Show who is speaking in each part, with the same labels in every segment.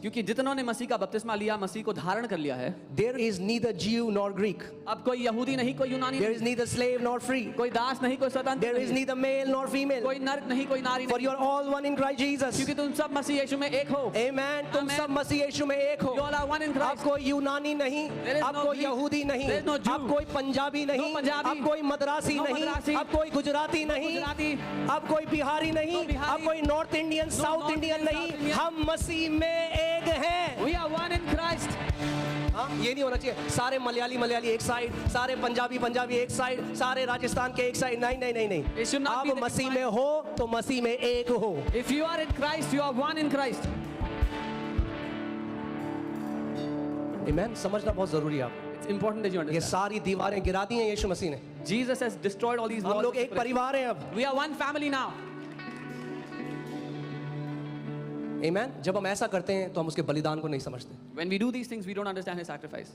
Speaker 1: क्योंकि जितनों ने मसीह का बपतिस्मा लिया, मसीह को धारण कर लिया है,
Speaker 2: there is neither Jew nor Greek,
Speaker 1: अब कोई यहूदी नहीं, कोई यूनानी
Speaker 2: there
Speaker 1: नहीं,
Speaker 2: is neither slave nor free,
Speaker 1: कोई दास नहीं, कोई स्वतंत्र
Speaker 2: there is
Speaker 1: नहीं,
Speaker 2: neither male nor female,
Speaker 1: कोई नर नहीं, कोई नारी
Speaker 2: for
Speaker 1: नहीं,
Speaker 2: you are all one in Christ Jesus.
Speaker 1: क्योंकि तुम सब मसीह यीशु में एक हो।
Speaker 2: Amen. तुम
Speaker 1: Amen.
Speaker 2: सब मसीह यीशु में एक हो।
Speaker 1: You all are one in
Speaker 2: अब
Speaker 1: Christ.
Speaker 2: कोई यूनानी नहीं,
Speaker 1: There is
Speaker 2: अब
Speaker 1: no
Speaker 2: कोई
Speaker 1: Greek.
Speaker 2: यहूदी नहीं,
Speaker 1: There is no Jew.
Speaker 2: अब कोई पंजाबी नहीं,
Speaker 1: No Punjabi.
Speaker 2: अब कोई मद्रासी
Speaker 1: No
Speaker 2: नहीं,
Speaker 1: Madrasi.
Speaker 2: अब कोई गुजराती नहीं,
Speaker 1: गुजराती,
Speaker 2: अब कोई बिहारी नहीं,
Speaker 1: No Bihari.
Speaker 2: अब कोई north Indian,
Speaker 1: No
Speaker 2: south
Speaker 1: North
Speaker 2: Indian
Speaker 1: Indian,
Speaker 2: नहीं,
Speaker 1: South Indian.
Speaker 2: हम मसीह में एक हैं।
Speaker 1: we are one in Christ.
Speaker 2: हाँ, ये नहीं होना चाहिए सारे मलयाली एक साइड, सारे पंजाबी एक साइड, सारे राजस्थान के एक साइड। नहीं नहीं नहीं
Speaker 1: It should
Speaker 2: नहीं,
Speaker 1: not be
Speaker 2: आप
Speaker 1: the
Speaker 2: मसीह में हो तो मसीह में एक हो।
Speaker 1: If you are in Christ, you are one in Christ.
Speaker 2: आमेन। समझना बहुत जरूरी है आपको।
Speaker 1: It's important that you
Speaker 2: ये
Speaker 1: understand.
Speaker 2: सारी दीवारें गिरा दी हैं यीशु मसीह ने।
Speaker 1: Jesus has destroyed all these
Speaker 2: हम
Speaker 1: walls.
Speaker 2: लोग एक परिवार हैं अब।
Speaker 1: We are one family now.
Speaker 2: आमेन। जब हम ऐसा करते हैं तो हम उसके बलिदान को नहीं समझते।
Speaker 1: When we do these things, we don't understand his sacrifice.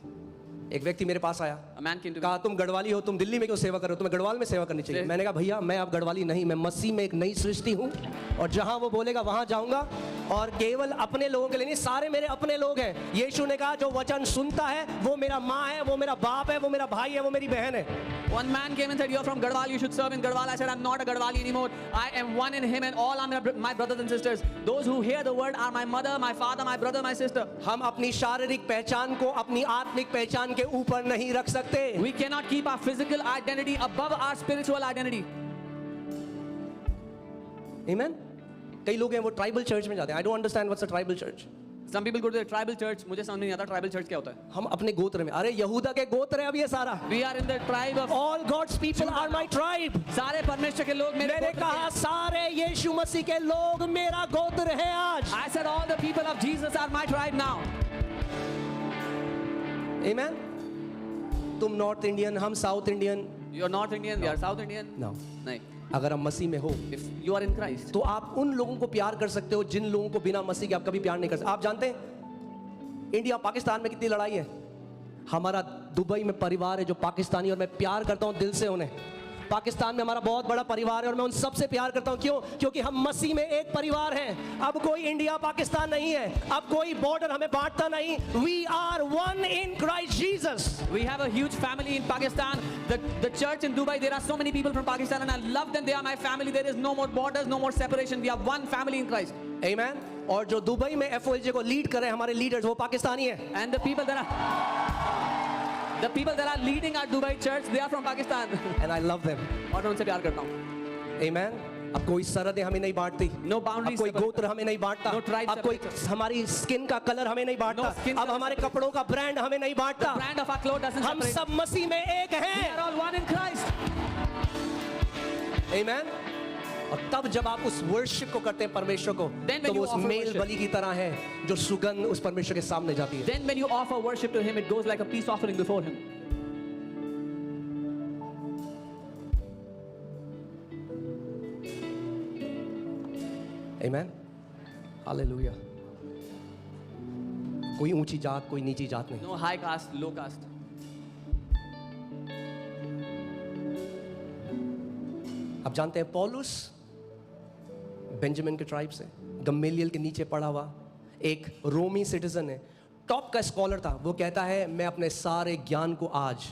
Speaker 2: एक व्यक्ति मेरे पास आया,
Speaker 1: A man came to me.
Speaker 2: कहा तुम गढ़वाली हो, तुम दिल्ली में क्यों सेवा कर रहे हो, तुम्हें गढ़वाल में सेवा करनी चाहिए।
Speaker 1: Yes.
Speaker 2: मैंने कहा भैया मैं अब गढ़वाली नहीं, मैं मसीह में एक नई सृष्टि हूँ और जहाँ वो बोलेगा वहाँ जाऊँगा और केवल अपने लोगों के लिए नहीं, सारे मेरे अपने लोग हैं। यीशु ने कहा जो वचन सुनता है वो मेरा माँ है, वो मेरा बाप है, वो मेरा भाई है, वो मेरी बहन है।
Speaker 1: One man came and said, "You're from Garhwal. You should serve in Garhwal." I said, "I'm not a Garhwali anymore. I am one in Him, and all are my brothers and sisters. Those who hear the word are my mother, my father, my brother, my sister."
Speaker 2: हम अपनी शारीरिक पहचान को अपनी आत्मिक पहचान के ऊपर नहीं रख सकते।
Speaker 1: We cannot keep our physical identity above our spiritual identity.
Speaker 2: आमेन। कई लोग हैं वो ट्राइबल चर्च में जाते हैं। I don't understand what's a tribal church.
Speaker 1: Some people go to the tribal church. मुझे समझ नहीं आता tribal church क्या होता है.
Speaker 2: हम अपने गोत्र में, अरे यहूदा के गोत्र है अब ये सारा।
Speaker 1: We are in the tribe of.
Speaker 2: All God's people are my tribe.
Speaker 1: सारे परमेश्वर के लोग मेरे
Speaker 2: मैंने
Speaker 1: गोत्र के
Speaker 2: कहा
Speaker 1: हैं.
Speaker 2: सारे यीशु मसीह के लोग मेरा गोत्र है आज।
Speaker 1: I said all the people of Jesus are my tribe now.
Speaker 2: आमेन। तुम नॉर्थ इंडियन, हम south Indian.
Speaker 1: You're North Indian. We are South Indian.
Speaker 2: No.
Speaker 1: नहीं.
Speaker 2: अगर हम मसीह में हो
Speaker 1: If you are in Christ,
Speaker 2: तो आप उन लोगों को प्यार कर सकते हो जिन लोगों को बिना मसीह के आप कभी प्यार नहीं कर सकते। आप जानते हैं इंडिया पाकिस्तान में कितनी लड़ाई है। हमारा दुबई में परिवार है जो पाकिस्तानी, और मैं प्यार करता हूं दिल से उन्हें। पाकिस्तान में हमारा बहुत बड़ा परिवार है और मैं उन सबसे प्यार करता हूं। क्यों? क्योंकि हम मसीह में एक परिवार हैं। अब कोई इंडिया पाकिस्तान नहीं है, अब कोई बॉर्डर हमें बांटता नहीं। We are one in Christ Jesus.
Speaker 1: we have a huge family in Pakistan. The church in Dubai, there are so many people from Pakistan, and I love them. They are my family. There is no more borders, no more separation. We are one family in Christ.
Speaker 2: आमेन। और जो Dubai में FOLJ को lead कर रहे हैं हमारे leaders, वो पाकिस्तानी है।
Speaker 1: And the people that are leading our Dubai church, they are from Pakistan.
Speaker 2: And I love them.
Speaker 1: और मैं उनसे प्यार करता हूँ.
Speaker 2: आमेन। अब कोई सरहदें हमें नहीं बांटती।
Speaker 1: No boundaries
Speaker 2: अब कोई
Speaker 1: separate.
Speaker 2: गोत्र हमें नहीं बांटता।
Speaker 1: No tribe
Speaker 2: अब कोई
Speaker 1: separates us.
Speaker 2: हमारी स्किन का कलर हमें नहीं बांटता।
Speaker 1: No skin
Speaker 2: अब
Speaker 1: color
Speaker 2: हमारे
Speaker 1: separates.
Speaker 2: कपड़ों का ब्रांड हमें नहीं बांटता।
Speaker 1: The brand of our clothes doesn't
Speaker 2: हम
Speaker 1: separate.
Speaker 2: सब मसीह में एक
Speaker 1: We
Speaker 2: हैं।
Speaker 1: are all one in Christ.
Speaker 2: आमेन। और तब जब आप उस वर्शिप को करते हैं परमेश्वर को,
Speaker 1: Then when
Speaker 2: तो वो
Speaker 1: you
Speaker 2: उस
Speaker 1: offer
Speaker 2: मेल
Speaker 1: worship.
Speaker 2: बलि की तरह है जो सुगंध उस परमेश्वर के सामने जाती है।
Speaker 1: Then when you offer worship to Him, it goes like a peace offering before Him.
Speaker 2: Amen. Hallelujah. कोई ऊंची जात, कोई नीची जात नहीं।
Speaker 1: No high caste, low caste.
Speaker 2: आप जानते हैं पौलुस बेंजामिन के ट्राइब से, गम्मेलियल के नीचे पढ़ा हुआ एक रोमी सिटीजन है, टॉप का स्कॉलर था। वो कहता है मैं अपने सारे ज्ञान को आज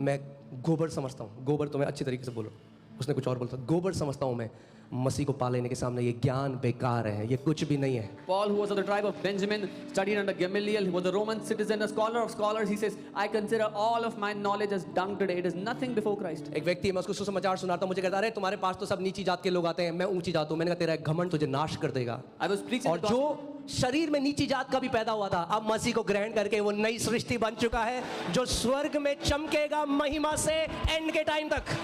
Speaker 2: मैं गोबर समझता हूँ। गोबर तो मैं अच्छी तरीके से बोलो, उसने कुछ और बोलता, गोबर समझता हूँ मैं मसीह को पा लेने के सामने। ये ज्ञान बेकार है, ये कुछ भी नहीं है।
Speaker 1: Paul, who was of the tribe of Benjamin, studied under Gamaliel, he was a Roman citizen, a scholar of scholars. He says, I consider all of my knowledge as dung today. It is nothing before Christ.
Speaker 2: एक व्यक्ति है, मैं उसको सुसमाचार सुनाता हूँ, मुझे कहता है अरे तुम्हारे पास तो सब नीची जात के लोग आते हैं, मैं ऊंची जात हूँ। मैंने कहा तेरा घमंड तुझे नाश कर देगा।
Speaker 1: I was preaching
Speaker 2: और
Speaker 1: the gospel.
Speaker 2: जो शरीर में नीची जात का भी पैदा हुआ था, अब मसीह को ग्रहण करके वो नई सृष्टि बन चुका है जो स्वर्ग में चमकेगा महिमा से एंड के टाइम तक।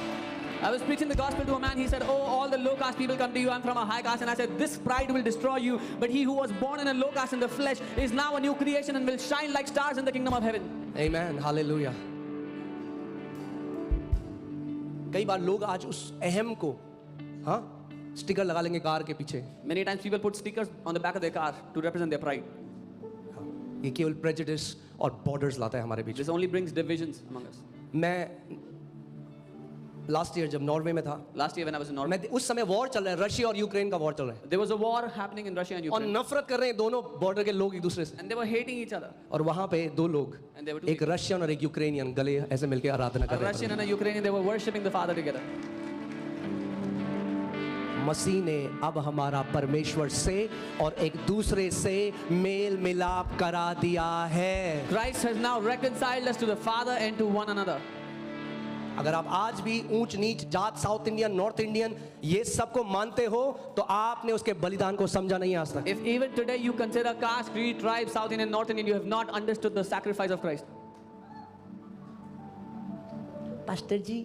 Speaker 1: I was preaching the gospel to a man. He said, "Oh, all the low caste people come to you. I'm from a high caste." And I said, "This pride will destroy you. But he who was born in a low caste in the flesh is now a new creation and will shine like stars in the kingdom of heaven."
Speaker 2: Amen. Hallelujah. कई बार लोग आज उस अहम को sticker लगा लेंगे car के पीछे।
Speaker 1: Many times people put stickers on the back of their car to represent their pride.
Speaker 2: ये केवल prejudice और borders लाता है हमारे बीच।
Speaker 1: This only brings divisions among us.
Speaker 2: मैं लास्ट ईयर जब नॉर्वे में था,
Speaker 1: Last year when I was in Norway,
Speaker 2: मैं उस समय वॉर चल रहा है, रशिया और यूक्रेन का वॉर चल रहा है,
Speaker 1: there was a war happening in Russia and
Speaker 2: और
Speaker 1: Ukraine.
Speaker 2: नफरत कर रहे हैं दोनों बॉर्डर के लोग एक दूसरे से।
Speaker 1: And they were hating each other.
Speaker 2: और वहां पे दो लोग,
Speaker 1: And they were two
Speaker 2: एक रशियन और एक यूक्रेनियन, गले ऐसे मिलके आराधना कर
Speaker 1: A
Speaker 2: रहे
Speaker 1: Russian
Speaker 2: थे।
Speaker 1: and a Ukrainian, they were worshipping the Father together.
Speaker 2: मसीह ने अब हमारा परमेश्वर से और एक दूसरे से मेल मिलाप करा दिया है।
Speaker 1: Christ has now reconciled us to the Father and to one another.
Speaker 2: अगर आप आज भी ऊंच नीच जात, साउथ इंडियन, नॉर्थ इंडियन, ये सबको मानते हो तो आपने उसके बलिदान को समझा नहीं आज तक।
Speaker 1: If even today you consider caste, creed, tribe, South Indian, North Indian, you have not understood the sacrifice of Christ.
Speaker 2: Pastor ji,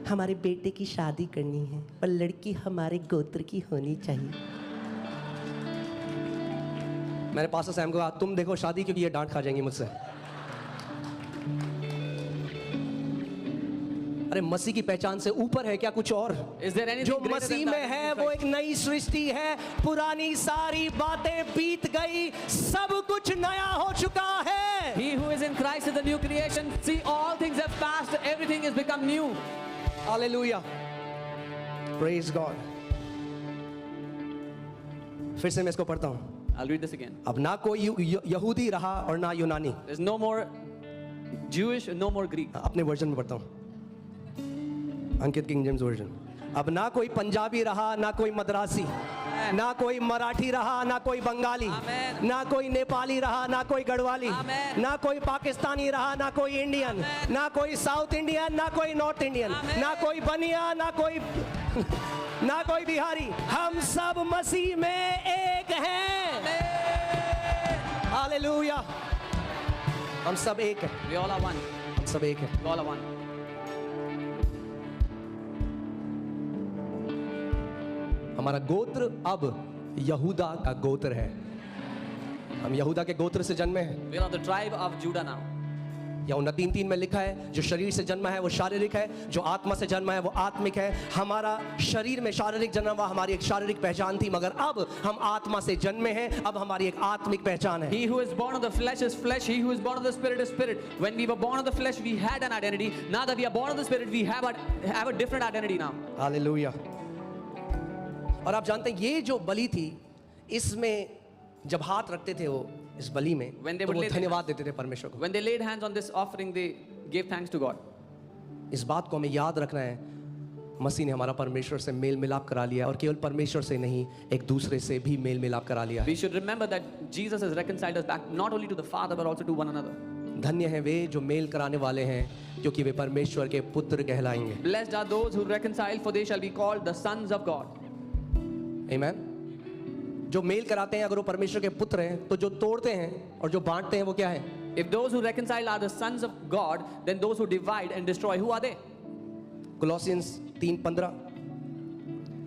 Speaker 2: हमारे बेटे की शादी करनी है पर लड़की हमारे गोत्र की होनी चाहिए। मैंने पास्टर सैम को कहा, तुम देखो शादी, क्योंकि ये डांट खा जाएंगी मुझसे। अरे मसीह की पहचान से ऊपर है क्या कुछ और?
Speaker 1: Is there anything
Speaker 2: जो
Speaker 1: greater
Speaker 2: मसीह
Speaker 1: than
Speaker 2: में
Speaker 1: that?
Speaker 2: है वो एक नई सृष्टि है, पुरानी सारी बातें बीत गई, सब कुछ नया हो चुका है।
Speaker 1: He who is in Christ is a new creation. See, all things have passed, everything has become new.
Speaker 2: Hallelujah, praise God. फिर से मैं इसको पढ़ता हूं।
Speaker 1: I'll read this again.
Speaker 2: अब ना कोई यहूदी रहा और ना यूनानी।
Speaker 1: There's no more Jewish, no more Greek.
Speaker 2: अपने वर्जन में पढ़ता हूं, अंकित किंग जेम्स वर्जन। अब ना कोई पंजाबी रहा, ना कोई मद्रासी, ना कोई मराठी रहा, ना कोई बंगाली,
Speaker 1: Amen.
Speaker 2: ना कोई नेपाली रहा, ना कोई गढ़वाली,
Speaker 1: Amen.
Speaker 2: ना कोई पाकिस्तानी रहा, ना कोई इंडियन, ना कोई साउथ इंडियन, ना कोई नॉर्थ इंडियन,
Speaker 1: Amen.
Speaker 2: ना कोई बनिया, ना कोई ना कोई बिहारी, हम सब मसीह में एक हैं। हालेलुया, हम सब एक हैं,
Speaker 1: We all are one.
Speaker 2: हम सब एक हैं।
Speaker 1: We all are one.
Speaker 2: हमारा गोत्र अब यहूदा का गोत्र है। हम यहूदा के गोत्र से जन्मे हैं।
Speaker 1: We are of the tribe of Judah now.
Speaker 2: यूहन्ना 3:3 में लिखा है, जो शरीर से जन्मा है वो शारीरिक है, जो आत्मा से जन्मा है वो आत्मिक है। हमारा शरीर में शारीरिक जन्म हुआ, हमारी एक शारीरिक पहचान थी, मगर अब हम आत्मा से जन्मे हैं, अब हमारी एक आत्मिक पहचान है।
Speaker 1: He who is born of the flesh is flesh. He who is born of the spirit is spirit. When we were born of the flesh, we had an identity. Now that we are born of the spirit, we have a different identity now.
Speaker 2: Hallelujah. और आप जानते हैं ये जो बलि थी, इसमें जब हाथ रखते थे वो इस बलि में,
Speaker 1: When they
Speaker 2: तो
Speaker 1: would
Speaker 2: वो
Speaker 1: lay their
Speaker 2: धन्यवाद देते थे परमेश्वर को।
Speaker 1: When they laid hands on this offering, they gave thanks to God.
Speaker 2: इस बात को हमें याद रखना है, मसीह ने हमारा परमेश्वर से मेल मिलाप करा लिया, और केवल परमेश्वर से नहीं, एक दूसरे से भी मेल मिलाप करा लिया।
Speaker 1: We should remember that Jesus has reconciled us back not only to the Father but also to one another.
Speaker 2: धन्य हैं वे जो मेल कराने वाले हैं, क्योंकि वे परमेश्वर के पुत्र कहलाएंगे।
Speaker 1: Blessed are those who reconcile, for they shall be called the sons of God.
Speaker 2: आमीन। जो मेल कराते हैं, अगर वो परमेश्वर के पुत्र हैं, तो जो तोड़ते हैं और जो बांटते हैं वो क्या है?
Speaker 1: If those who reconcile are the sons of God, then those who divide and destroy, who are they?
Speaker 2: Colossians 3:15,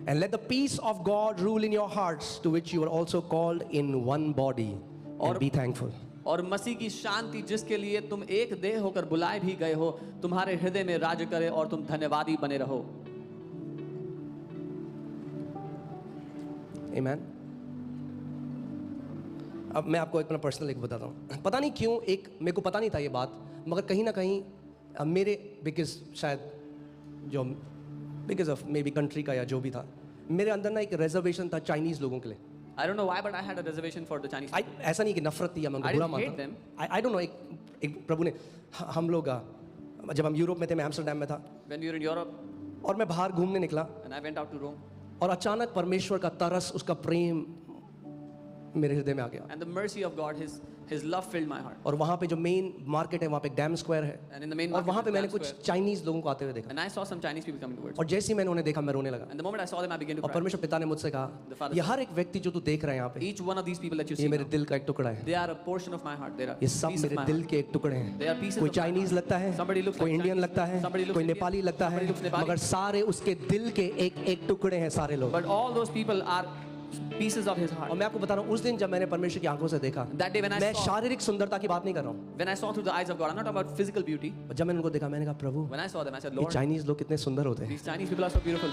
Speaker 2: and let the peace of God rule in your hearts, to which you are also called in one body, and be thankful.
Speaker 1: और मसीह की शांति जिसके लिए तुम एक देह होकर बुलाए भी गए हो, तुम्हारे हृदय में राज्य करे और तुम धन्यवादी बने रहो।
Speaker 2: आमीन। अब मैं आपको अपना पर्सनल एक बताता हूँ। पता नहीं क्यों, एक मेरे को पता नहीं था ये बात, मगर कहीं ना कहीं मेरे because of may be country का या जो भी था, मेरे अंदर ना एक रिजर्वेशन था चाइनीज़ लोगों के लिए।
Speaker 1: I don't know why, but I had a reservation for the Chinese.
Speaker 2: ऐसा नहीं कि नफरत थी या मैं उनको
Speaker 1: I
Speaker 2: बुरा
Speaker 1: didn't hate
Speaker 2: मानता
Speaker 1: them.
Speaker 2: हूँ। आई डोंट नो, एक प्रभु ने हम लोग जब हम यूरोप में थे, मैं एम्स्टरडैम में था,
Speaker 1: When we were in Europe
Speaker 2: और मैं बाहर घूमने निकला,
Speaker 1: and I went out to Rome,
Speaker 2: और अचानक परमेश्वर का तरस, उसका प्रेम मेरे हृदय में आ गया।
Speaker 1: and the mercy of God, His love filled my heart.
Speaker 2: और वहाँ पे जो मेन मार्केट है, वहाँ पे डैम स्क्वायर है,
Speaker 1: And in the main
Speaker 2: और
Speaker 1: market
Speaker 2: वहाँ पे
Speaker 1: is
Speaker 2: मैंने
Speaker 1: Dam
Speaker 2: कुछ
Speaker 1: Square.
Speaker 2: चाइनीज लोगों को आते हुए देखा,
Speaker 1: And I saw some Chinese people coming towards me.
Speaker 2: और जैसे ही मैंने उन्हें देखा, मैं रोने लगा।
Speaker 1: And the moment I saw them, I began to
Speaker 2: और
Speaker 1: cry.
Speaker 2: परमेश्वर पिता ने मुझसे
Speaker 1: The
Speaker 2: कहा,
Speaker 1: Father
Speaker 2: ये
Speaker 1: said,
Speaker 2: हर एक व्यक्ति जो तू देख रहा है यहाँ पे,
Speaker 1: Each one of these people that you
Speaker 2: ये
Speaker 1: see
Speaker 2: मेरे
Speaker 1: now,
Speaker 2: दिल का एक टुकड़ा है।
Speaker 1: they are a portion of my heart. They are
Speaker 2: ये
Speaker 1: a
Speaker 2: सब
Speaker 1: piece of
Speaker 2: मेरे
Speaker 1: my
Speaker 2: दिल
Speaker 1: heart.
Speaker 2: के एक टुकड़े
Speaker 1: They are
Speaker 2: हैं।
Speaker 1: pieces
Speaker 2: कोई
Speaker 1: of my
Speaker 2: चाइनीज
Speaker 1: heart.
Speaker 2: लगता है,
Speaker 1: Somebody looks
Speaker 2: कोई
Speaker 1: like
Speaker 2: इंडियन
Speaker 1: Chinese,
Speaker 2: लगता है,
Speaker 1: somebody looks
Speaker 2: कोई
Speaker 1: Indian,
Speaker 2: नेपाली लगता है,
Speaker 1: somebody looks Nepali.
Speaker 2: मगर सारे उसके दिल के एक टुकड़े हैं सारे लोग।
Speaker 1: But all those people are pieces of His heart.
Speaker 2: और मैं आपको बता रहा हूँ, उस दिन जब मैंने परमेश्वर की आंखों से देखा,
Speaker 1: That day when I
Speaker 2: मैं
Speaker 1: saw,
Speaker 2: शारीरिक सुंदरता की बात नहीं कर रहा हूँ,
Speaker 1: when I saw through the eyes of God, I'm not talking about physical beauty.
Speaker 2: जब मैंने उनको देखा, मैंने कहा प्रभु,
Speaker 1: When I saw them, I said,
Speaker 2: ये
Speaker 1: Lord,
Speaker 2: चाइनीज लोग कितने सुंदर होते हैं।
Speaker 1: these Chinese people are so beautiful.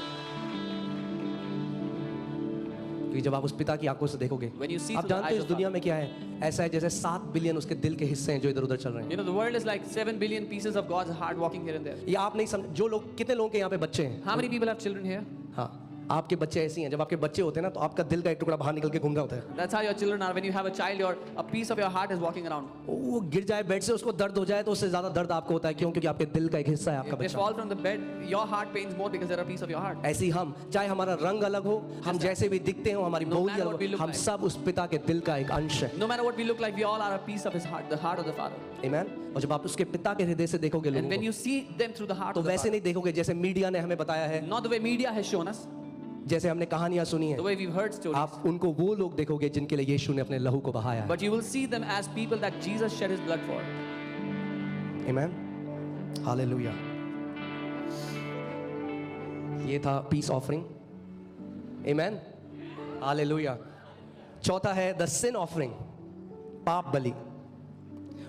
Speaker 2: क्योंकि जब आप उस पिता की आंखों से देखोगे,
Speaker 1: When you see
Speaker 2: आप
Speaker 1: through the
Speaker 2: जानते
Speaker 1: eyes
Speaker 2: हो इस
Speaker 1: of
Speaker 2: दुनिया में क्या है, ऐसा है जैसे 7 बिलियन उसके दिल के हिस्से हैं जो इधर उधर चल रहे हैं।
Speaker 1: You know, the world is like 7 billion pieces of God's heart walking here and there.
Speaker 2: ये आप नहीं समझ, जो लोग, कितने लोगों के यहाँ पे बच्चे हैं?
Speaker 1: How many people have children here?
Speaker 2: हाँ, आपके बच्चे ऐसी हैं, जब आपके बच्चे होते हैं ना तो आपका दिल का एक टुकड़ा बाहर निकल के घूम रहा होता है।
Speaker 1: That's how your children are. When you have a child, a piece of your heart is walking around.
Speaker 2: वो गिर जाए बेड से, उसको दर्द हो जाए, तो उससे ज्यादा दर्द आपको होता है। क्यों? क्योंकि आपके दिल का एक हिस्सा है आपका
Speaker 1: If they
Speaker 2: बच्चा।
Speaker 1: fall from the bed, your heart pains more because they're a piece of your heart.
Speaker 2: ऐसे ही हम, चाहे हमारा रंग अलग हो, हम जैसे भी दिखते हो, हमारी
Speaker 1: No
Speaker 2: बोली
Speaker 1: matter
Speaker 2: अलग
Speaker 1: what we
Speaker 2: हो,
Speaker 1: look
Speaker 2: हम
Speaker 1: like.
Speaker 2: सब उस पिता के दिल का एक अंश है।
Speaker 1: No matter what we look like, we all are a piece of his heart, the heart of the Father.
Speaker 2: आमीन। और जब आप उसके पिता के हृदय से देखोगे
Speaker 1: And
Speaker 2: लोगों
Speaker 1: when
Speaker 2: को,
Speaker 1: you see them through the heart
Speaker 2: तो
Speaker 1: of the
Speaker 2: वैसे
Speaker 1: Father,
Speaker 2: नहीं देखोगे जैसे मीडिया ने हमें बताया है,
Speaker 1: not the way media has shown us,
Speaker 2: जैसे हमने कहानियां सुनी
Speaker 1: the
Speaker 2: है।
Speaker 1: way we've heard stories,
Speaker 2: आप उनको वो लोग देखोगे जिनके लिए यीशु ने अपने लहू को बहाया है।
Speaker 1: but you will see them as people that Jesus shed his blood for.
Speaker 2: आमीन, हालेलुया। ये था पीस ऑफरिंग। आमीन, हालेलुया। चौथा है द सिन ऑफरिंग, पाप बलि,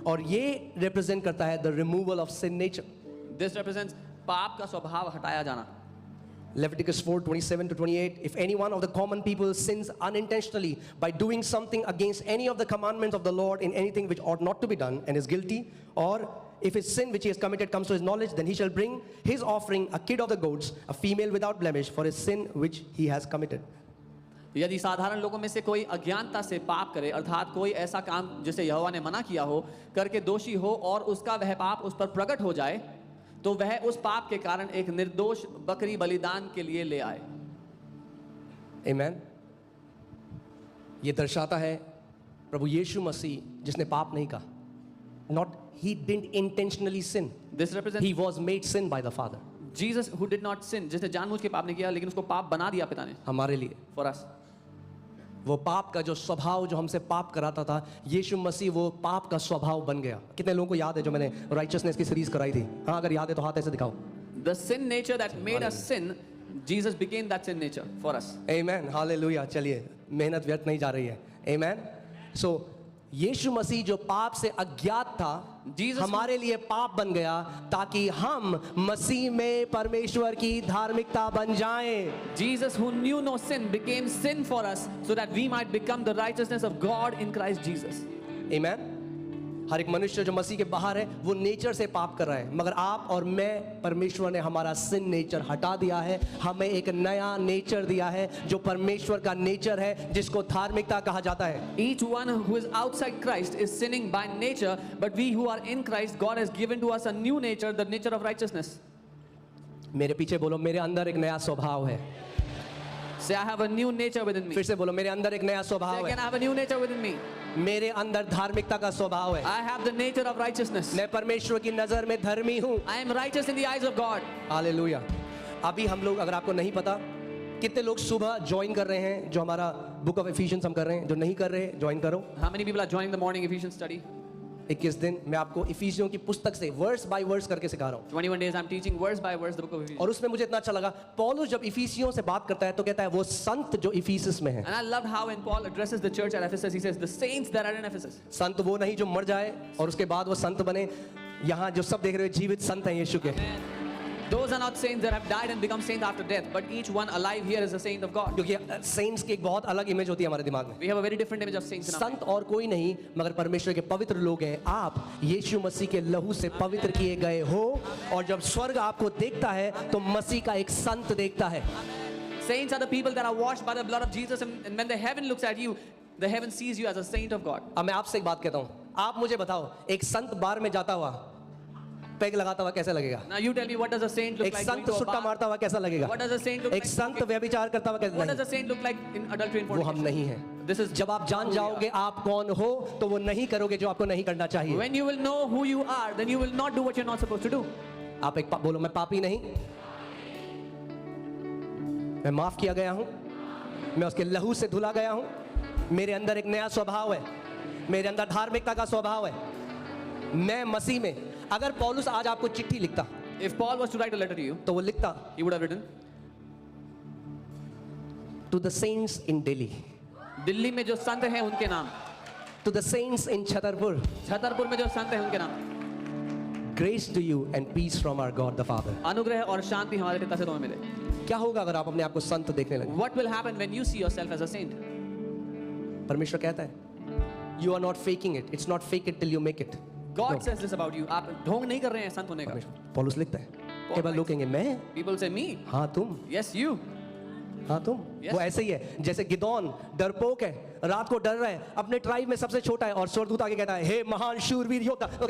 Speaker 2: और ये रिप्रेजेंट करता है the removal of sin nature.
Speaker 1: This represents पाप का स्वभाव हटाया जाना.
Speaker 2: Leviticus 4:27 to 28. If any one of the common people sins unintentionally by doing something against any of the commandments of the Lord in anything which ought not to be done and is guilty, or if his sin which he has committed comes to his knowledge, then he shall bring his offering, a kid of the goats, a female without blemish, for his sin which he has committed.
Speaker 1: यदि साधारण लोगों में से कोई अज्ञानता से पाप करे, अर्थात कोई ऐसा काम जिसे यहोवा ने मना किया हो करके दोषी हो और उसका वह पाप उस पर प्रकट हो जाए, तो वह उस पाप के कारण एक निर्दोष बकरी बलिदान के लिए ले आए.
Speaker 2: Amen. ये दर्शाता है प्रभु यीशु मसीह जिसने पाप नहीं कहा. Not he didn't intentionally sin.
Speaker 1: This represents
Speaker 2: He was made sin by the Father.
Speaker 1: Jesus who did not sin, जिसने जानबूझ के पाप नहीं किया लेकिन उसको पाप बना दिया पिता ने.
Speaker 2: हमारे लिए
Speaker 1: For us.
Speaker 2: वो पाप का जो स्वभाव जो हमसे पाप कराता था, यीशु मसीह वो पाप का स्वभाव बन गया. कितने लोगों को याद है जो मैंने राइचसनेस की सीरीज कराई थी? हाँ, अगर याद है तो हाथ ऐसे दिखाओ.
Speaker 1: The sin nature that made us sin, Jesus became that sin nature for us.
Speaker 2: Amen. Hallelujah. चलिए, मेहनत व्यर्थ नहीं जा रही है. Amen. So यीशु मसीह जो पाप से अज्ञात था, हमारे लिए पाप बन गया ताकि हम मसीह में परमेश्वर की धार्मिकता बन जाएं.
Speaker 1: Jesus who knew no sin became sin for us so that we might become the righteousness of God in Christ Jesus.
Speaker 2: Amen. हर एक मनुष्य जो मसीह के बाहर है वो नेचर से पाप कर रहा है, मगर आप और मैं, परमेश्वर ने हमारा सिन नेचर हटा दिया है, हमें एक नया नेचर दिया है जो परमेश्वर का नेचर है, जिसको धार्मिकता कहा जाता है.
Speaker 1: Each one who is outside Christ is sinning by nature, but we who are in Christ, God has given to us a new nature, the nature of righteousness.
Speaker 2: मेरे पीछे बोलो, मेरे अंदर एक नया स्वभाव है.
Speaker 1: Say, I have a new nature within me.
Speaker 2: फिर से बोलो, मेरे अंदर एक नया
Speaker 1: Say
Speaker 2: स्वभाव
Speaker 1: again,
Speaker 2: है.
Speaker 1: I have a new nature within me.
Speaker 2: मेरे अंदर धार्मिकता का स्वभाव है.
Speaker 1: I have the nature of righteousness.
Speaker 2: मैं परमेश्वर की नजर में धर्मी हूँ.
Speaker 1: I am righteous in the eyes of God.
Speaker 2: Hallelujah. अभी हम लोग, अगर आपको नहीं पता, कितने लोग सुबह ज्वाइन कर रहे हैं जो हमारा बुक ऑफ एफिशियंस हम कर रहे हैं, जो नहीं कर रहे ज्वाइन करो.
Speaker 1: How many people are joining the morning Ephesians study?
Speaker 2: 21 दिन मैं आपको इफिसियों की पुस्तक से वर्स बाय वर्स करके सिखा रहा हूँ.
Speaker 1: 21 days I'm teaching verse by verse the book of Ephesians.
Speaker 2: और उसमें मुझे इतना अच्छा लगा, पौलुस जब इफिसियों से बात करता है तो कहता है वो संत जो इफिसस में है.
Speaker 1: And I loved how when Paul addresses the church at Ephesus, he says, the saints that are in Ephesus.
Speaker 2: संत वो नहीं जो मर जाए और उसके बाद वो संत बने. यहाँ जो सब देख रहे हो जीवित संत हैं यीशु के.
Speaker 1: Those are not saints that have died and become saints after death, but each one alive here is a saint of God.
Speaker 2: क्योंकि सेंट्स की एक बहुत अलग इमेज होती है हमारे दिमाग में.
Speaker 1: We have a very different image of saints in our mind.
Speaker 2: संत और कोई नहीं मगर परमेश्वर के पवित्र लोग हैं. आप यीशु मसीह के लहू से पवित्र किए गए हो, और जब स्वर्ग आपको देखता है तो मसीह का एक संत देखता है.
Speaker 1: Saints are the people that are washed by the blood of Jesus, and when the heaven looks at you, the heaven sees you as a saint of God.
Speaker 2: अब मैं आपसे एक बात कहता हूँ, आप मुझे बताओ, एक संत बार में जाता हुआ पैग लगाता हुआ कैसा लगेगा?
Speaker 1: Now you tell me, what does a saint look
Speaker 2: एक
Speaker 1: like?
Speaker 2: Sant
Speaker 1: going to a
Speaker 2: Sutta
Speaker 1: bar?
Speaker 2: मारता हुआ कैसा लगेगा?
Speaker 1: What does a saint look
Speaker 2: एक
Speaker 1: like?
Speaker 2: संत व्यभिचार करता हुआ कैसा
Speaker 1: What does
Speaker 2: लगेगा?
Speaker 1: a saint look like in adultery and
Speaker 2: वो हम
Speaker 1: fornication?
Speaker 2: नहीं हैं.
Speaker 1: This is
Speaker 2: जब आप जान जाओगे आप कौन हो तो वो नहीं करोगे जो आपको नहीं करना चाहिए.
Speaker 1: when you will know who you are, then you will not do what you're not supposed to do.
Speaker 2: आप एक बोलो, मैं पापी नहीं, मैं माफ किया गया हूं, मैं उसके लहू से धुला गया हूं, मेरे अंदर एक नया स्वभाव है, मेरे अंदर धार्मिकता का स्वभाव है, मैं मसीह में. अगर पौलुस आज आपको चिट्ठी लिखता
Speaker 1: If Paul was to write a letter to you,
Speaker 2: तो वो लिखता
Speaker 1: he would have written,
Speaker 2: to the saints in Delhi,
Speaker 1: Delhi में जो संत हैं उनके नाम,
Speaker 2: to the saints in Chhatarpur,
Speaker 1: Chhatarpur में जो संत हैं उनके नाम,
Speaker 2: grace to you and peace from our God the Father.
Speaker 1: अनुग्रह और शांति हमारे पिता से तुम्हें मिले.
Speaker 2: क्या होगा अगर आप अपने आप को संत देखने लगे?
Speaker 1: What will happen when you see yourself as a saint?
Speaker 2: परमेश्वर कहता है you are not faking it, it's not fake it till you make it.
Speaker 1: God says this about you. आप ढोंग नहीं कर रहे हैं संत होने का.
Speaker 2: पौलुस लिखता है कई बार लोग कहेंगे मैं,
Speaker 1: People say me.
Speaker 2: हाँ तुम,
Speaker 1: Yes, you.
Speaker 2: हाँ तुम.
Speaker 1: Yes.
Speaker 2: वो ऐसे ही है जैसे गिदोन डरपोक है, रात को डर रहा है, अपने ट्राइब में सबसे छोटा है और स्वर्गदूत आके कहता है हे महान शूरवीर योद्धा. तो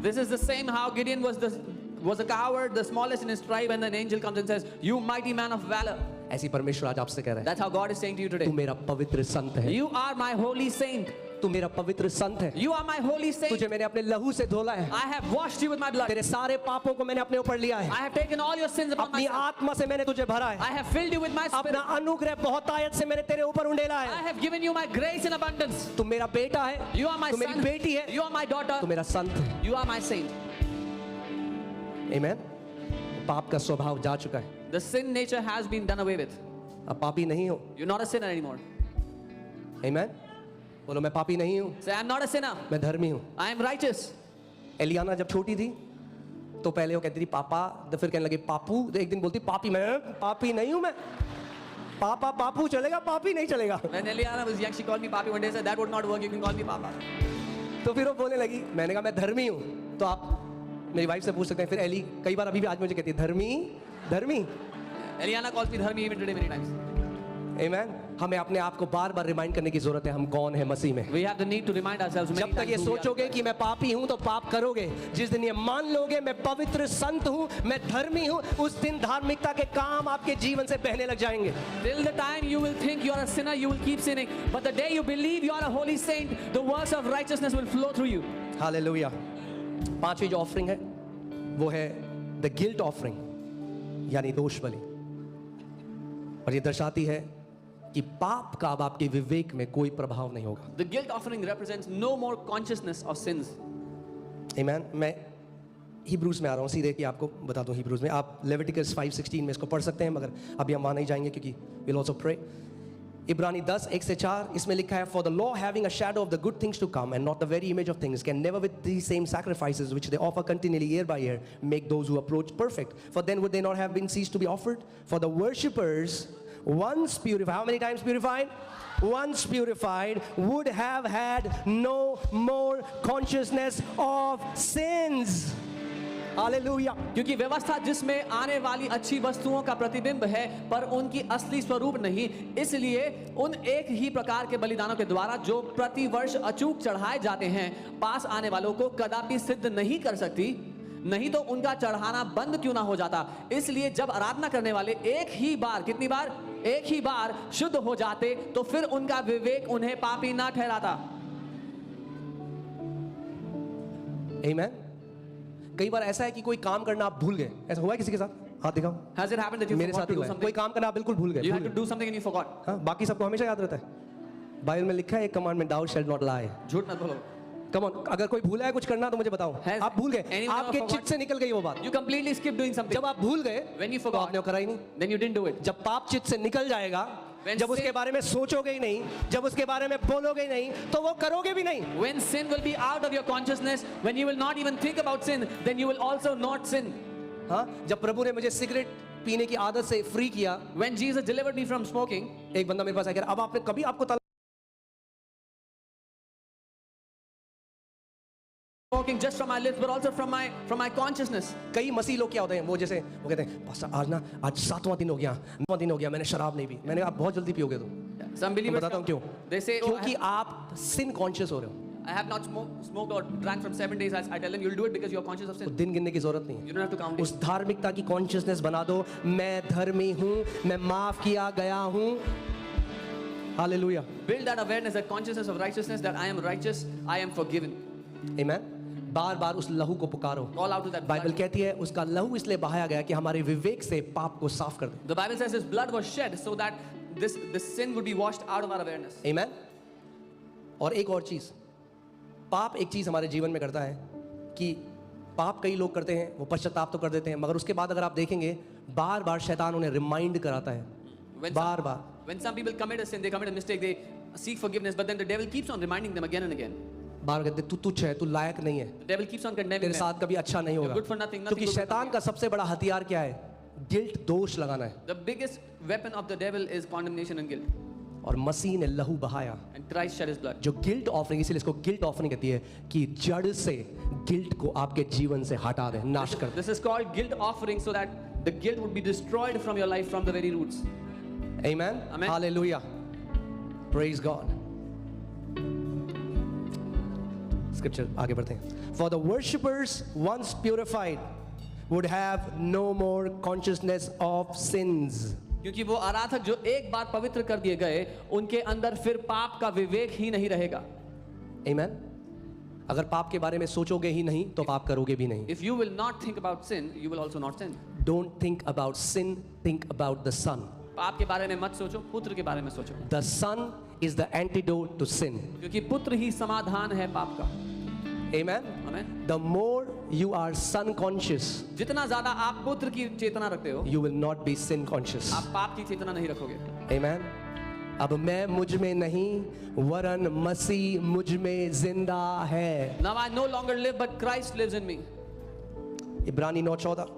Speaker 1: This is the same how Gideon was a coward, the smallest in his tribe, and an angel comes and says, "You mighty man of valor."
Speaker 2: ऐसी परमेश्वर आज आपसे कह रहा है
Speaker 1: That's how God is saying to you today.
Speaker 2: तू मेरा पवित्र संत है,
Speaker 1: You are my holy saint.
Speaker 2: तू मेरा पवित्र संत है,
Speaker 1: You are my holy saint.
Speaker 2: तुझे मैंने अपने लहू से धोला है,
Speaker 1: I have washed you with my blood.
Speaker 2: तेरे सारे पापों को मैंने अपने ऊपर लिया है,
Speaker 1: I have taken all your sins upon
Speaker 2: अपनी
Speaker 1: myself.
Speaker 2: आत्मा से मैंने तुझे भरा है,
Speaker 1: I have filled you with my spirit.
Speaker 2: अपना अनुग्रह बहुत आयत से मैंने तेरे ऊपर उंडेला
Speaker 1: I
Speaker 2: है.
Speaker 1: have given you my grace in abundance.
Speaker 2: तू मेरा बेटा है,
Speaker 1: You are my
Speaker 2: तू मेरी
Speaker 1: son.
Speaker 2: बेटी है,
Speaker 1: You are my daughter.
Speaker 2: तू मेरा संत है.
Speaker 1: You are my saint.
Speaker 2: आमीन. पाप का स्वभाव जा चुका है,
Speaker 1: The sin nature has been done away with.
Speaker 2: अब पापी नहीं हो.
Speaker 1: You're not a sinner anymore.
Speaker 2: आमीन. बोलो मैं पापी नहीं हूँ,
Speaker 1: Say, I'm not a sinner.
Speaker 2: मैं धर्मी हूँ.
Speaker 1: I am righteous.
Speaker 2: एलियाना जब छोटी थी तो पहले वो कहती थी पापा, तो फिर कहने लगी पापू, तो एक दिन बोलती पापी, मैं पापी नहीं हूँ, मैं पापा पापू चलेगा, पापी नहीं चलेगा.
Speaker 1: When Eliana was young, she called me Papi. One day said, that would not work. You can call me Papa.
Speaker 2: तो फिर वो बोलने लगी, मैंने कहा मैं धर्मी हूँ. तो आप मेरी वाइफ से पूछ सकते हैं, फिर एली कई बार अभी भी आज मुझे कहती है धर्मी धर्मी.
Speaker 1: Eliana calls me Dharmi even today many times.
Speaker 2: आमीन. हमें अपने आप को बार बार रिमाइंड करने की जरूरत है हम कौन है मसीह में.
Speaker 1: We have the need to remind ourselves many
Speaker 2: जब तक
Speaker 1: times
Speaker 2: ये
Speaker 1: who we are.
Speaker 2: सोचोगे कि मैं पापी हूं तो पाप करोगे. जिस दिन ये मान लोगे मैं पवित्र संत हूं, मैं धर्मी हूं, उस दिन धार्मिकता के काम आपके जीवन से बहने लग जाएंगे.
Speaker 1: Till the time you will think you are a sinner, you will keep sinning. But the day you believe you are a holy saint, the words of righteousness will flow through you.
Speaker 2: Hallelujah. पांचवी जो offering है वो है the guilt offering, यानी दोष बलि. और ये दर्शाती है कि पाप का अब आपके विवेक में कोई प्रभाव नहीं होगा.
Speaker 1: The guilt offering represents no more consciousness of sins.
Speaker 2: आमीन. मैं हिब्रूज में आ रहा हूँ सीधे कि आपको बता दूं. हिब्रूज में आप लेविटिकस 5:16 में इसको पढ़ सकते हैं, मगर अभी हम वहाँ नहीं जाएंगे क्योंकि we'll also pray. इब्रानी 10:1-4 इसमें लिखा है for the law having a shadow of the good things to come and not the very image of things can never with these same sacrifices which they offer continually year by year make those who approach perfect. For then would they not have been ceased to be offered? For the worshippers once purified, how many times purified? Once purified, would have had no more consciousness of sins. Hallelujah.
Speaker 1: क्योंकि व्यवस्था जिसमें आने वाली अच्छी वस्तुओं का प्रतिबिंब है पर उनकी असली स्वरूप नहीं, इसलिए उन एक ही प्रकार के बलिदानों के द्वारा जो प्रति वर्ष अचूक चढ़ाए जाते हैं पास आने वालों को कदापि सिद्ध नहीं कर सकती, नहीं तो उनका चढ़ाना बंद क्यों ना हो जाता. इसलिए जब आराधना करने वाले एक ही बार, कितनी बार? एक ही बार शुद्ध हो जाते तो फिर उनका विवेक उन्हें पापी ना ठहराता.
Speaker 2: आमीन. कई बार ऐसा है कि कोई काम करना आप भूल गए. ऐसा हुआ है किसी के साथ? हाथ दिखाओ.
Speaker 1: Has it happened that you
Speaker 2: मेरे
Speaker 1: forgot
Speaker 2: साथ
Speaker 1: to
Speaker 2: ही
Speaker 1: do
Speaker 2: हुआ है. कोई
Speaker 1: something?
Speaker 2: काम करना आप बिल्कुल भूल गए.
Speaker 1: You had to do something and you forgot.
Speaker 2: हाँ, बाकी सबको हमेशा याद रहता है. बाइबल में लिखा है एक commandment, thou shalt not lie.
Speaker 1: झूठ मत बोलो.
Speaker 2: कम ऑन, अगर कोई भूला है कुछ करना तो मुझे बताओ.
Speaker 1: Has
Speaker 2: आप भूल गए,
Speaker 1: anyone ever
Speaker 2: आपके
Speaker 1: forgot?
Speaker 2: चित्त से निकल गई वो बात.
Speaker 1: You completely skipped doing something.
Speaker 2: जब आप भूल गए
Speaker 1: When you
Speaker 2: तो
Speaker 1: forgot,
Speaker 2: आपने वो करा ही नहीं.
Speaker 1: then you didn't do it.
Speaker 2: जब पाप चित्त से निकल जाएगा,
Speaker 1: When
Speaker 2: जब उसके
Speaker 1: sin-
Speaker 2: बारे में सोचोगे ही नहीं, जब उसके बारे में बोलोगे ही नहीं, तो वो करोगे भी नहीं.
Speaker 1: When sin will be out of your consciousness, when you will not even think about sin, then you will also not sin.
Speaker 2: हाँ, जब प्रभु ने मुझे सिगरेट पीने की आदत से फ्री किया,
Speaker 1: When Jesus delivered me from smoking,
Speaker 2: एक बंदा मेरे पास आया, अब आपने कभी आपको
Speaker 1: smoking just from my lips, but also from my consciousness.
Speaker 2: कई मसीह लोग क्या होते हैं, वो जैसे वो कहते हैं पास्टर आज 7वां दिन हो गया, 9वां दिन हो गया, मैंने शराब नहीं पी. मैंने कहा आप बहुत जल्दी पियोगे. तो
Speaker 1: Some believers
Speaker 2: बताता हूँ क्यों.
Speaker 1: they say, oh,
Speaker 2: क्योंकि आप सिन कॉन्शियस हो रहे हो.
Speaker 1: I have not smoked or drank from 7 days. I tell them you'll do it because you're conscious of
Speaker 2: तो
Speaker 1: sin.
Speaker 2: दिन गिनने की जरूरत नहीं है.
Speaker 1: You don't have to count
Speaker 2: उस
Speaker 1: it.
Speaker 2: धार्मिकता की कॉन्शियसनेस बना दो, मैं धर्मी हूँ, मैं माफ किया गया हूँ. Hallelujah.
Speaker 1: Build that awareness, that consciousness of righteousness, that I am righteous, I am forgiven.
Speaker 2: आमीन. बार बार उस लहू को पुकारो.
Speaker 1: Call out to that
Speaker 2: Bible
Speaker 1: blood.
Speaker 2: कहती है उसका लहू इसलिए बहाया गया कि हमारे विवेक से पाप को साफ कर दे.
Speaker 1: The Bible says His blood was shed so that this sin would be washed out of our awareness.
Speaker 2: आमीन. और एक और चीज, पाप एक चीज हमारे जीवन में करता है कि पाप कई लोग करते हैं, वो पश्चाताप तो कर देते हैं, मगर उसके बाद अगर आप देखेंगे बार बार शैतान उन्हें रिमाइंड कराता है. बार बार.
Speaker 1: When some people commit a sin, they commit a mistake, they seek forgiveness, but then the devil keeps on reminding them again and again.
Speaker 2: बार कहते तू तुच्छ है, तू लायक नहीं है,
Speaker 1: The devil keeps on condemning
Speaker 2: तेरे
Speaker 1: them.
Speaker 2: साथ कभी अच्छा नहीं होगा.
Speaker 1: You're good for nothing, nothing
Speaker 2: क्योंकि
Speaker 1: good for
Speaker 2: शैतान का सबसे बड़ा हथियार क्या है? गिल्ट, दोष लगाना है,
Speaker 1: The biggest weapon of the devil is condemnation and guilt.
Speaker 2: और मसीह ने लहू बहाया
Speaker 1: And Christ shed his blood.
Speaker 2: जो गिल्ट ऑफरिंग, इसीलिए इसको गिल्ट ऑफरिंग कहती है कि जड़ से गिल्ट को आपके जीवन से हटा दे, नाश कर दे।
Speaker 1: This is called guilt offering so that the guilt would be destroyed from your life from the very roots.
Speaker 2: Amen.
Speaker 1: Amen.
Speaker 2: Hallelujah. Praise God. Scripture आगे बढ़ते हैं. For the worshippers once purified would have no more consciousness of sins.
Speaker 1: क्योंकि वो आराधक जो एक बार पवित्र कर दिए गए, उनके अंदर फिर पाप का विवेक ही नहीं रहेगा.
Speaker 2: Amen. अगर पाप के बारे में सोचोगे ही नहीं तो पाप करोगे भी नहीं.
Speaker 1: If you will not think about sin, you will also not sin.
Speaker 2: Don't think about sin, think about the Son.
Speaker 1: पाप के बारे में मत सोचो, पुत्र के बारे में सोचो.
Speaker 2: The Son is the antidote to sin.
Speaker 1: क्योंकि पुत्र ही समाधान है पाप का.
Speaker 2: Amen.
Speaker 1: Amen.
Speaker 2: The more you are son conscious,
Speaker 1: जितना ज्यादा आप पुत्र की चेतना रखते हो,
Speaker 2: you will not be sin conscious.
Speaker 1: आप पाप की चेतना नहीं रखोगे.
Speaker 2: Amen. अब मैं मुझ में नहीं वरन मसीह मुझ में जिंदा है.
Speaker 1: Now I no longer live, but Christ lives in me.
Speaker 2: इब्रानी 9:14.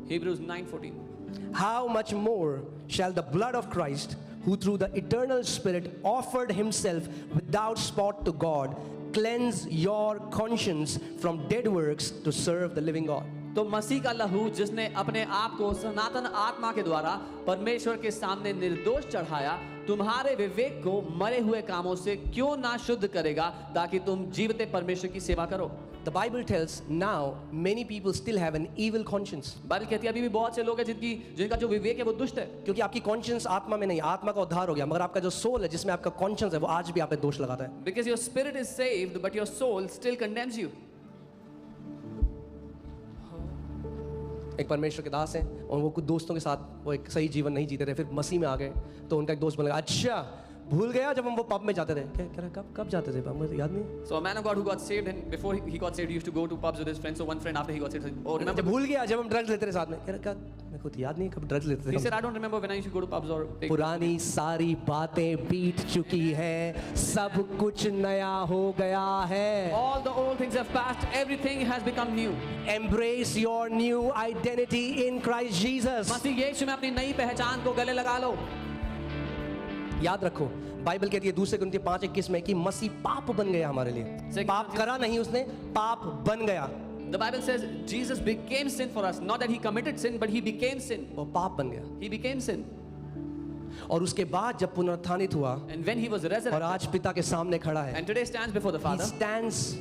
Speaker 1: Hebrews 9:14.
Speaker 2: How much more shall the blood of Christ, who through the eternal Spirit offered himself without spot to God, cleanse your conscience from dead works to serve the living God.
Speaker 1: तो मसीह का लहू जिसने अपने आप को सनातन आत्मा के द्वारा परमेश्वर के सामने निर्दोष चढ़ाया, तुम्हारे विवेक को मरे हुए कामों से क्यों ना शुद्ध करेगा, ताकि तुम जीवते परमेश्वर की सेवा करो.
Speaker 2: The Bible tells now many people still have an evil conscience.
Speaker 1: Bible कहती है अभी भी बहुत से लोग हैं जिनका जो विवेक है वो दुष्ट है.
Speaker 2: क्योंकि आपकी कॉन्शियंस आत्मा में नहीं, आत्मा का उद्धार हो गया, मगर आपका जो सोल है जिसमें आपका कॉन्शियंस है वो आज भी आप पे दोष लगाता है.
Speaker 1: Because your spirit is saved, but your soul still condemns you.
Speaker 2: एक परमेश्वर के दास हैं और वो कुछ दोस्तों के साथ वो एक सही जीवन नहीं जीते थे, फिर मसीह में आ गए तो उनका एक दोस्त बन गया. अच्छा भूल गया जब हम वो पब में जाते थे. कह रहा कब जाते थे पब में, याद नहीं.
Speaker 1: So a man of God who got saved, and before he got saved, he used to go to pubs with his friends. So one friend after he got saved said, "Oh, remember?"
Speaker 2: जब भूल गया जब हम drugs लेते थे साथ में. कह रहा मेरे को तो याद नहीं कब ड्रग्स लेते
Speaker 1: He
Speaker 2: थे.
Speaker 1: said, "I don't remember when I used to go to pubs or take."
Speaker 2: पुरानी सारी बातें बीत चुकी है, सब कुछ नया हो गया है.
Speaker 1: All the old things have passed. Everything has become new.
Speaker 2: Embrace your new identity in Christ Jesus.
Speaker 1: मसीह यीशु में अपनी नई पहचान को गले लगा लो.
Speaker 2: याद रखो, बाइबल कहती है 2 कुरिन्थियों 5:21 में कि मसीह पाप बन गया हमारे लिए.
Speaker 1: Second
Speaker 2: पाप
Speaker 1: Corinthians-
Speaker 2: करा नहीं उसने, पाप बन गया.
Speaker 1: The Bible says Jesus became sin for us. Not that he committed sin, but he became sin.
Speaker 2: वो पाप बन गया.
Speaker 1: He became sin.
Speaker 2: और उसके बाद जब पुनरुत्थानित हुआ
Speaker 1: And when he was
Speaker 2: और
Speaker 1: resurrected,
Speaker 2: आज पिता के सामने खड़ा है,
Speaker 1: and today stands before the
Speaker 2: he
Speaker 1: Father,
Speaker 2: stands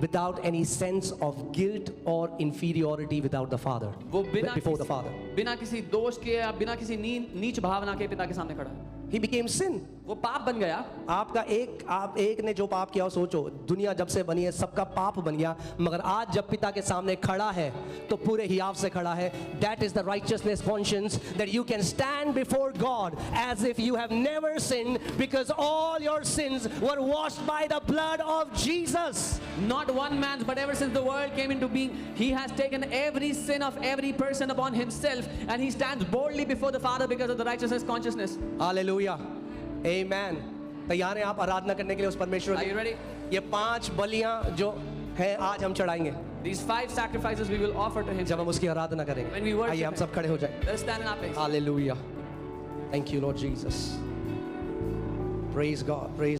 Speaker 2: without any sense of guilt or inferiority without the Father.
Speaker 1: वो बिना
Speaker 2: Before the Father.
Speaker 1: बिना किसी दोष के या बिना किसी नीच भावना के पिता के सामने खड़ा है.
Speaker 2: He became sin.
Speaker 1: वो पाप बन गया.
Speaker 2: आप एक ने जो पाप किया, सोचो दुनिया जब से बनी है सबका पाप बन गया, मगर आज जब पिता के सामने खड़ा है तो पूरे हियाव से खड़ा है. That is the righteousness conscience that you can stand before God as if you have never sinned, because all your sins were washed by the blood of Jesus.
Speaker 1: Not one man's, but ever since the world came into being, he has taken every sin of every person upon himself, and he stands boldly before the Father because of the righteousness consciousness.
Speaker 2: Hallelujah. Amen. तैयार हैं आप आराधना करने के लिए उस परमेश्वर
Speaker 1: Are you
Speaker 2: की?
Speaker 1: ready?
Speaker 2: ये 5 बलियां जो हैं आज हम चढ़ाएंगे
Speaker 1: These 5 sacrifices we will offer to him.
Speaker 2: जब हम उसकी आराधना
Speaker 1: When we
Speaker 2: करेंगे.
Speaker 1: worship
Speaker 2: आइए हम
Speaker 1: him.
Speaker 2: सब खड़े हो जाएं.
Speaker 1: Let's stand in our place.
Speaker 2: Hallelujah. Thank you, Lord Jesus. Praise God. Praise